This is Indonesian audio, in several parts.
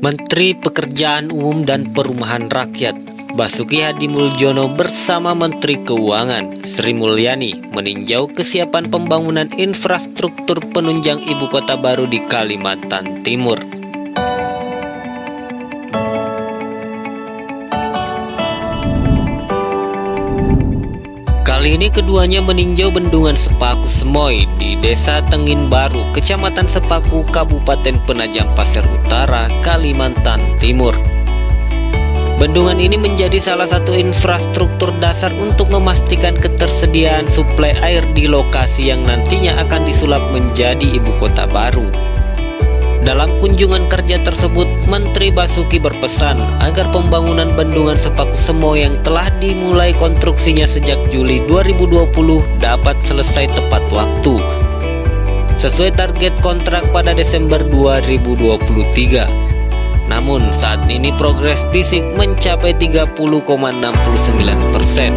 Menteri Pekerjaan Umum dan Perumahan Rakyat Basuki Hadimuljono bersama Menteri Keuangan Sri Mulyani meninjau kesiapan pembangunan infrastruktur penunjang ibu kota baru di Kalimantan Timur. Kali ini keduanya meninjau bendungan Sepaku Semoy di Desa Tengin Baru, Kecamatan Sepaku, Kabupaten Penajam Pasir Utara, Kalimantan Timur. Bendungan ini menjadi salah satu infrastruktur dasar untuk memastikan ketersediaan suplai air di lokasi yang nantinya akan disulap menjadi ibu kota baru. Dalam kunjungan kerja tersebut, Menteri Basuki berpesan agar pembangunan bendungan Sepaku Semoy yang telah dimulai konstruksinya sejak Juli 2020 dapat selesai tepat waktu, sesuai target kontrak pada Desember 2023. Namun saat ini progres fisik mencapai 30,69%.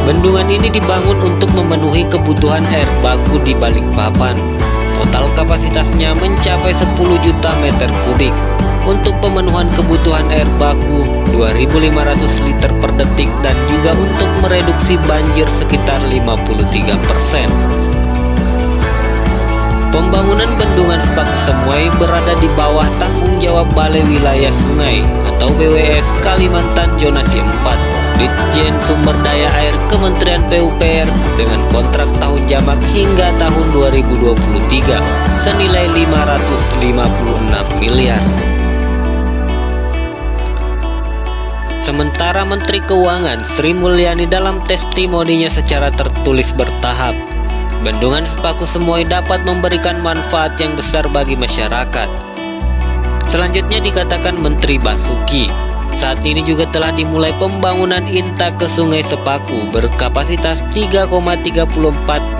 Bendungan ini dibangun untuk memenuhi kebutuhan air baku di Balikpapan. Total kapasitasnya mencapai 10 juta meter kubik. Untuk pemenuhan kebutuhan air baku 2.500 liter per detik dan juga untuk mereduksi banjir sekitar 53%. Pembangunan bendungan Sepaku Semoy berada di bawah tanggung jawab Balai Wilayah Sungai atau BWS Kalimantan Zonasi 4. Ditjen Sumber Daya Air Kementerian PUPR dengan kontrak tahun jamak hingga tahun 2023 senilai 556 miliar. Sementara Menteri Keuangan Sri Mulyani dalam testimoninya secara tertulis bertahap, bendungan Sepaku Semoy dapat memberikan manfaat yang besar bagi masyarakat. Selanjutnya dikatakan Menteri Basuki, saat ini juga telah dimulai pembangunan INTA ke Sungai Sepaku berkapasitas 3,34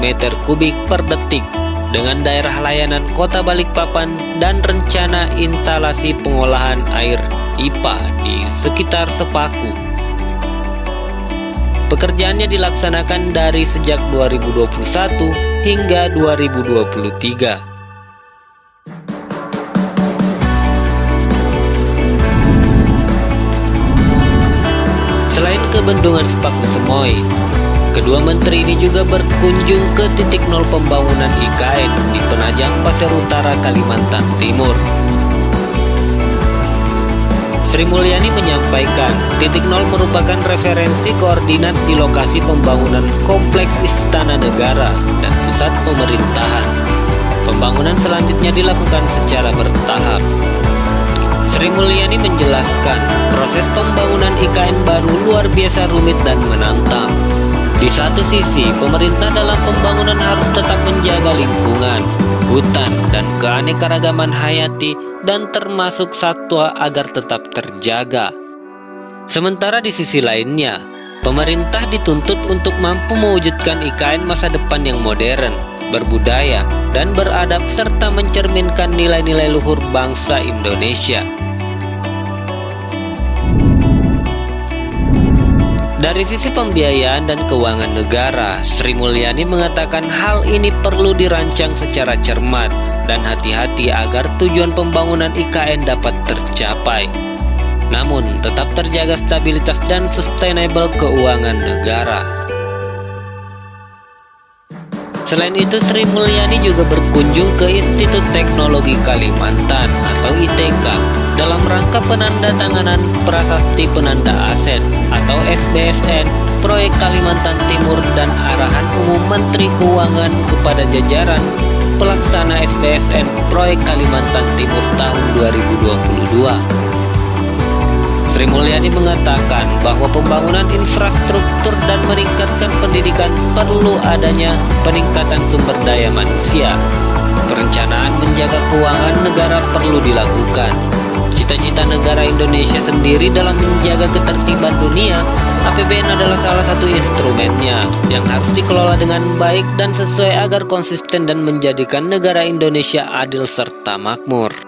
meter kubik per detik dengan daerah layanan Kota Balikpapan dan rencana instalasi pengolahan air IPA di sekitar Sepaku. Pekerjaannya dilaksanakan dari sejak 2021 hingga 2023. Selain ke bendungan Sepaku Semoy, kedua menteri ini juga berkunjung ke titik nol pembangunan IKN di Penajam Pasir Utara, Kalimantan Timur. Sri Mulyani menyampaikan, titik nol merupakan referensi koordinat di lokasi pembangunan kompleks Istana Negara dan pusat pemerintahan. Pembangunan selanjutnya dilakukan secara bertahap. Sri Mulyani menjelaskan, proses pembangunan IKN baru luar biasa rumit dan menantang. Di satu sisi, pemerintah dalam pembangunan harus tetap menjaga lingkungan, hutan, dan keanekaragaman hayati dan termasuk satwa agar tetap terjaga. Sementara di sisi lainnya, pemerintah dituntut untuk mampu mewujudkan IKN masa depan yang modern, berbudaya, dan beradab serta mencerminkan nilai-nilai luhur bangsa Indonesia. Dari sisi pembiayaan dan keuangan negara, Sri Mulyani mengatakan hal ini perlu dirancang secara cermat dan hati-hati agar tujuan pembangunan IKN dapat tercapai. Namun, tetap terjaga stabilitas dan sustainable keuangan negara. Selain itu, Sri Mulyani juga berkunjung ke Institut Teknologi Kalimantan atau ITK dalam rangka penandatanganan Prasasti Penanda Aset atau SBSN Proyek Kalimantan Timur dan arahan umum Menteri Keuangan kepada jajaran pelaksana SBSN Proyek Kalimantan Timur tahun 2022. Sri Mulyani mengatakan bahwa pembangunan infrastruktur dan meningkatkan pendidikan perlu adanya peningkatan sumber daya manusia. Perencanaan menjaga keuangan negara perlu dilakukan. Cita-cita negara Indonesia sendiri dalam menjaga ketertiban dunia, APBN adalah salah satu instrumennya yang harus dikelola dengan baik dan sesuai agar konsisten dan menjadikan negara Indonesia adil serta makmur.